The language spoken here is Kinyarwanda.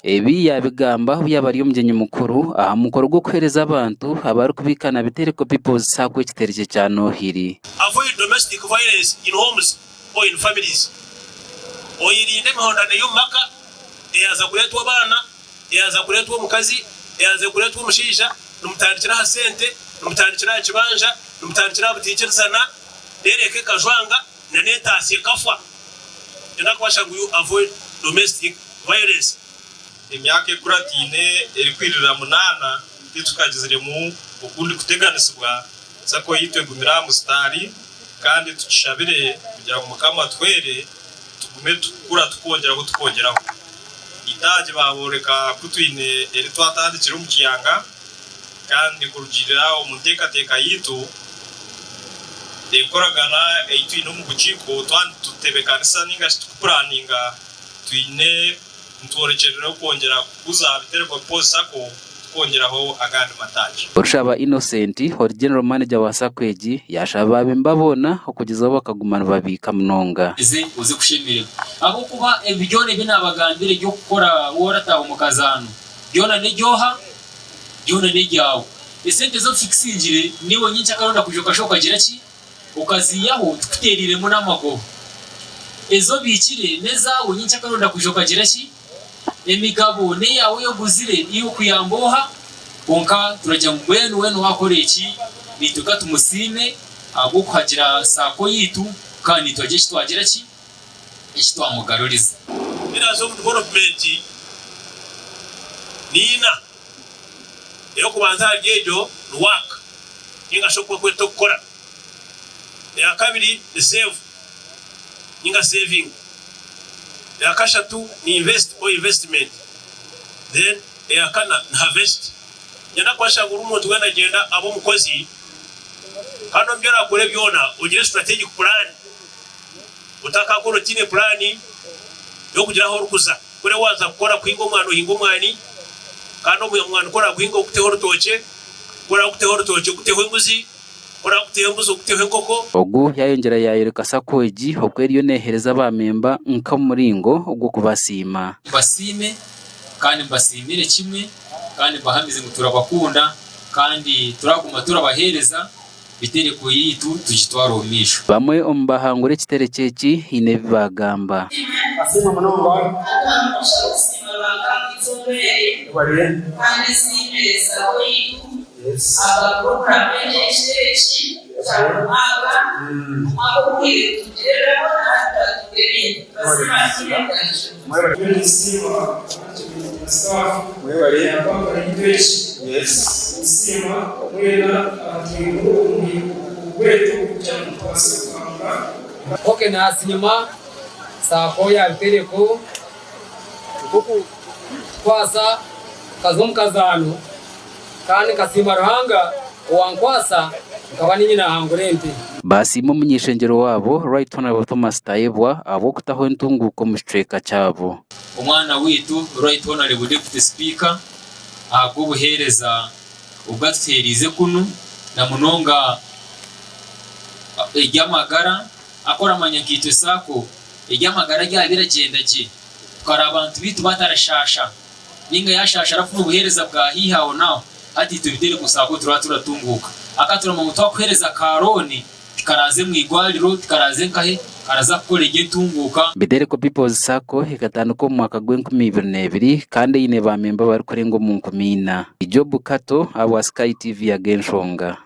Ebi yabigamba yabari umugeni mukuru aha mukoro gwo kwereza abantu abari kubikana Bitereko People's Sacco ekitereke cya Nohiri. Avoid domestic violence in homes or in families. Oyirinde mahondane y'umaka eyaza kuletwa abana eyaza kuletwa omukazi eyaza kuletwa omushisha numutandikira ha sente numutandikira kibanja numutandikira butikirizana dereke kajwanga na netasi kafwa ndakwasha guyu avoid domestic violence. Emyaka ekuratine erikwirira munana bitukagizire mu ukundi kuteganisibwa sako yitwe gumira mustari kandi tukishabire kugira ngo mukama twere tugume tukura tukongeraho itaje baboreka kutwine eri twatandikira mu kiyanga kandi kurugirira umutekateka yitu ekoragana eitwine mu buciko tutebekanisa ninga tukupuraninga twine ntuorekerera kongera kuza Bitereko People's Sacco kongeraho agandi mataje. Urushaba Innocent or general manager wa Sacco egi yashaba mbabona okugizaho bakagumana babika munonga uzi kushimira abo kuba ebyone binabagambire ryo gukora worata umukazano byona nejyoha byona nejyawo esente zo fixingire niwo nyinshi akaronda kujoka shoka gira ki ukaziyaho tukuteriremo n'amago ezo bikire nezawo nyinshi akaronda kujoka gira ki emigabo ne yawe yo guzire iyo kuyamboha konka turajya mu wenu wakore iki nituka tumusime abo kuhagira Sacco yitu kandi twaje kitwagira ki kitwamugaruriza Birazo development nina yo kubanza gejo work inga shoko kweto gukora ya kabiri the save inga saving ya kashatu ni invest or investment then ya kana harvest yana kwasha nguru umuntu wenda genda abo mukozi hano byora kure byona ugire strategic plan utaka ko routine plan yo kugira aho rukuza kure waza gukora kwingo mwana uhinga umwani kandi umwana ukora kwingo guteho rutoke kora guteho rutoke guteho imbuzi kora guteho imbuzi guteho inkoko ogu yayongera yayereka Sacco egi okweriyo nehereza abamemba nka muringo ubwo kubasima basime kandi basimire kimwe kandi bahamize muturabakunda kandi turaguma turabahereza Bitereko yitu tugitwaro misho bamwe ombahangure kitereke eki ine bagamba asema manonga Okay, na sinema Sacco ya Bitereko kuku kwasa kazomukazano kandi kasima ruhanga wankwasa nkabani nyina hangurente basi mu munyeshengero wabo Right Honorable Thomas Tayebwa abo kutaho ntunguko mu streka cyabo umwana witu Right Honorable Deputy Speaker agwo buhereza ubwaterize kunu na munonga ejyamagara akora amanyakitwe Sacco ejyamagara ryabiragenda je kara abantu bitu batarashasha ninga yashasha rafu buhereza bwa hihawo nawo ati Bitereko Sacco turatunguka akatura mu mutwa kwereza karoni karaze mu igwariro karaze nkahe karaza kukorege tunguka Bitereko People's Sacco ikatanduko mu mwaka gw'2022 kandi yine bamemba bari kurengo mu nkumina Ijob Kato aba Sky TV ya Genshonga.